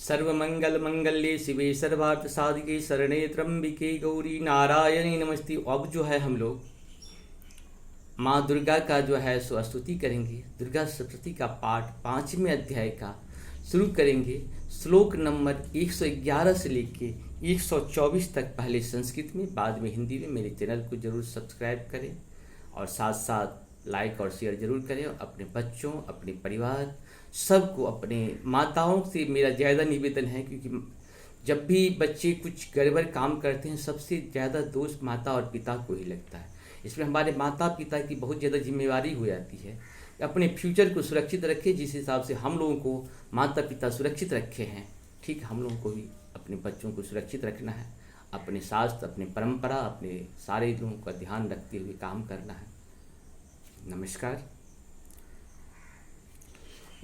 सर्वमंगल मंगल्ये शिवे सर्वार्थ साधिके शरणे त्र्यंबिके गौरी नारायणी नमस्ते। अब जो है हम लोग माँ दुर्गा का जो है सो स्तुति करेंगे। दुर्गा सप्तशती का पाठ 5वें अध्याय का शुरू करेंगे। श्लोक नंबर 111 से लेके 124 तक, पहले संस्कृत में बाद में हिंदी में। मेरे चैनल को जरूर सब्सक्राइब करें और साथ साथ लाइक और शेयर जरूर करें। और अपने बच्चों, अपने परिवार, सबको, अपने माताओं से मेरा ज़्यादा निवेदन है, क्योंकि जब भी बच्चे कुछ गड़बड़ काम करते हैं सबसे ज़्यादा दोष माता और पिता को ही लगता है। इसमें हमारे माता पिता की बहुत ज़्यादा जिम्मेवारी हो जाती है। अपने फ्यूचर को सुरक्षित रखें, जिस हिसाब से हम लोगों को माता पिता सुरक्षित रखे हैं, ठीक हम लोगों को भी अपने बच्चों को सुरक्षित रखना है। अपने शास्त्र, अपने परंपरा, अपने सारे लोगों का ध्यान रखते हुए काम करना है। नमस्कार।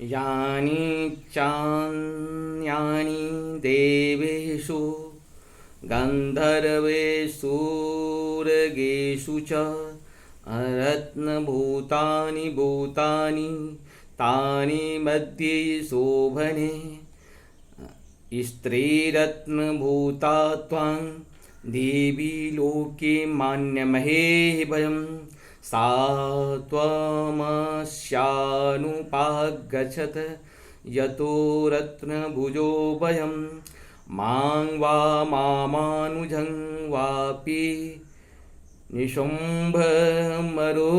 यानि चान्यानि देवेषु गन्धर्वेषुर्गेषु च रत्नभूतानि भूतानि तानि मध्ये शोभने स्त्रीरत्नभूता त्वां देवी लोके मान्यमहे भयं सा त्वमस्यानुपागच्छत यतो रत्नभुजो भयं मां वा मामानुजं वापि निशुम्भमरो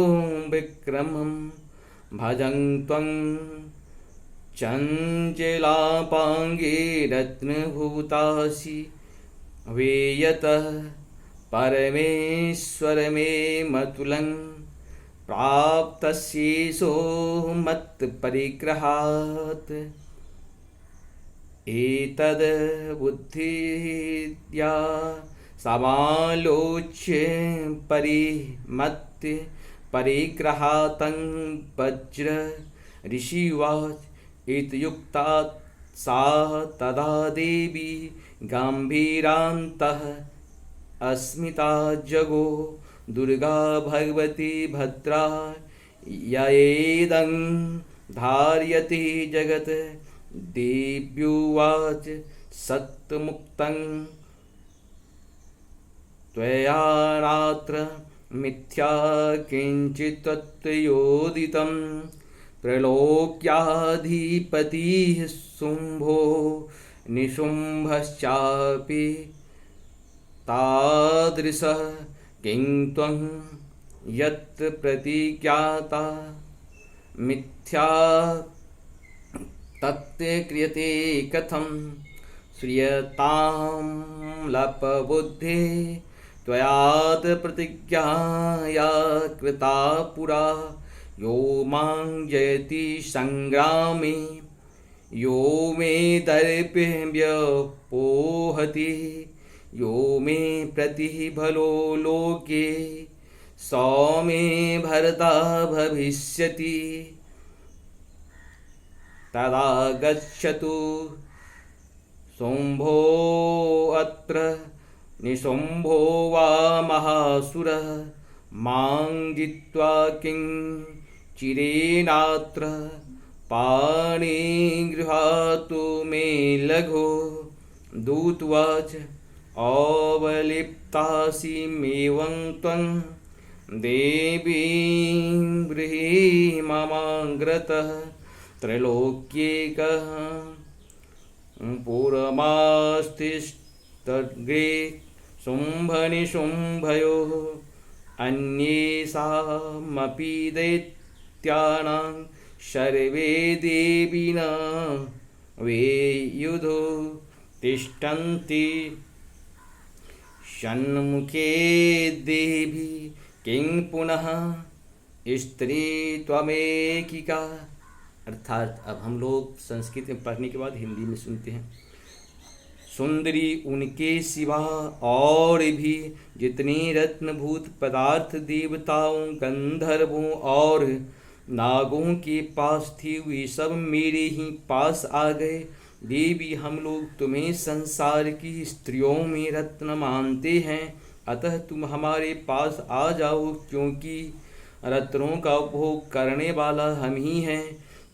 विक्रमं भजं त्वं चञ्चलापाङ्गे रत्नभूतासि वेयतः परमेश्वर मे मतुलं प्राप्तस्येषो मत्परिग्रहात् एतद् बुद्धिद्या समालोच्य परिमत्य परिग्रहातं वज्र ऋषिवाच इत्युक्ता सा तदा देवी गम्भीरान्तः अस्मिता जगो दुर्गा भगवती भद्रा ययेदं धार्यते जगत् देव्युवाच सत्यमुक्तं त्वया रात्र मिथ्या किञ्चित् तत्त्वयोदितं त्रैलोक्याधिपतिः शुम्भो निशुम्भश्चापि तादृशः किं त्वं यत् प्रतिज्ञाता मिथ्या तत् क्रियते कथं श्रियतां लपबुद्धे त्वयात् प्रतिज्ञाया कृता पुरा यो मां जयति संग्रामे यो मे दर्पव्यपोहति यो मे प्रतिभलो लोके सौ मे भरता भविष्यति तदा गच्छतु शुम्भो अत्र निशुम्भो वा महासुरः मां जित्वा किं चिरेणात्र पाणिगृहातु मे लघो दूतवाच अवलिप्तासिमेवं त्वं देवीं गृहे ममाग्रतः त्रैलोक्येकः पुरमास्तिष्ठग्रे शुम्भनिशुम्भयोः अन्येषामपि दैत्यानां सर्वे देविना वेयुधो तिष्ठन्ति षण्मुखे देवी किं पुनः स्त्री त्वमेकिका। अर्थात अब हम लोग संस्कृत में पढ़ने के बाद हिंदी में सुनते हैं। सुंदरी उनके सिवा और भी जितने रत्नभूत पदार्थ देवताओं, गंधर्वों और नागों के पास थी वे सब मेरे ही पास आ गए। देवी, हम लोग तुम्हें संसार की स्त्रियों में रत्न मानते हैं, अतः तुम हमारे पास आ जाओ, क्योंकि रत्नों का उपभोग करने वाला हम ही हैं।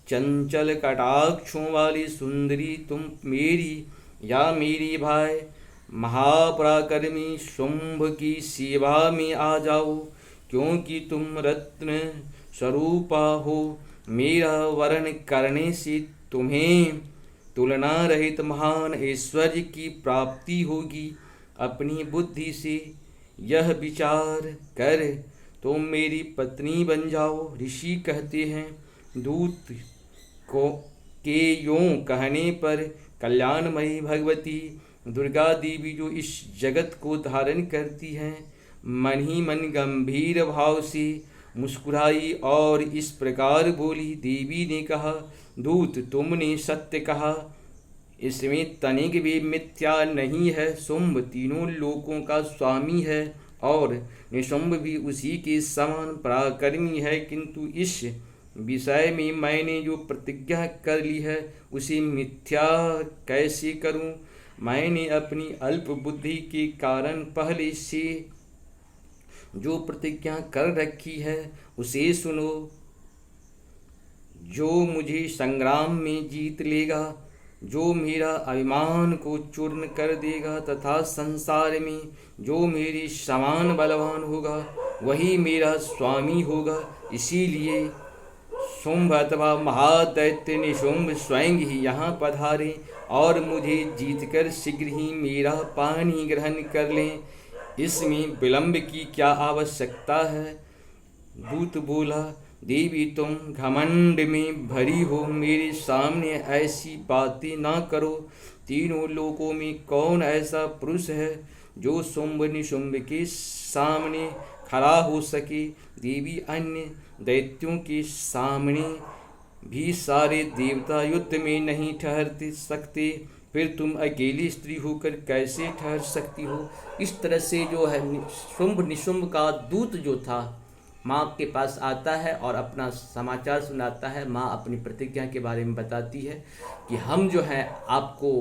चंचल कटाक्षों वाली सुंदरी तुम मेरी या मेरी भाई महापराक्रमी शुंभ की सेवा में आ जाओ, क्योंकि तुम रत्न स्वरूपा हो। मेरा वर्ण करने से तुम्हें तुलना रहित महान ऐश्वर्य की प्राप्ति होगी। अपनी बुद्धि से यह विचार कर तुम मेरी पत्नी बन जाओ। ऋषि कहते हैं, दूत को के यों कहने पर कल्याणमयी भगवती दुर्गा देवी जो इस जगत को धारण करती हैं, मन ही मन गंभीर भाव से मुस्कुराई और इस प्रकार बोली। देवी ने कहा, दूत तुमने सत्य कहा, इसमें तनिक भी मिथ्या नहीं है। शुंभ तीनों लोकों का स्वामी है और निशुंभ भी उसी के समान पराक्रमी है, किंतु इस विषय में मैंने जो प्रतिज्ञा कर ली है उसे मिथ्या कैसे करूं। मैंने अपनी अल्प बुद्धि के कारण पहले से जो प्रतिज्ञा कर रखी है उसे सुनो। जो मुझे संग्राम में जीत लेगा, जो मेरा अभिमान को चूर्ण कर देगा तथा संसार में जो मेरे समान बलवान होगा वही मेरा स्वामी होगा। इसीलिए शुंभ अथवा महादैत्य निशुंभ स्वयं ही यहाँ पधारे और मुझे जीतकर शीघ्र ही मेरा पानी ग्रहण कर लें। इसमें विलंब की क्या आवश्यकता है। दूत बोला, देवी तुम घमंड में भरी हो, मेरे सामने ऐसी बातें ना करो। तीनों लोकों में कौन ऐसा पुरुष है जो शुंभ निशुंभ के सामने खड़ा हो सके। देवी अन्य दैत्यों के सामने भी सारे देवता युद्ध में नहीं ठहर सकते, फिर तुम अकेली स्त्री होकर कैसे ठहर सकती हो। इस तरह से जो है शुंभ निशुंभ का दूत जो था माँ के पास आता है और अपना समाचार सुनाता है। माँ अपनी प्रतिज्ञा के बारे में बताती है कि हम जो है आपको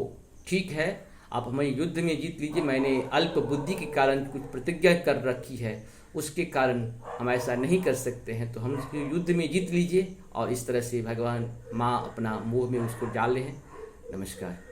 ठीक है, आप हमें युद्ध में जीत लीजिए। मैंने अल्प बुद्धि के कारण कुछ प्रतिज्ञा कर रखी है, उसके कारण हम ऐसा नहीं कर सकते हैं, तो हम युद्ध में जीत लीजिए। और इस तरह से भगवान माँ अपना मोह में उसको डाले हैं। नमस्कार।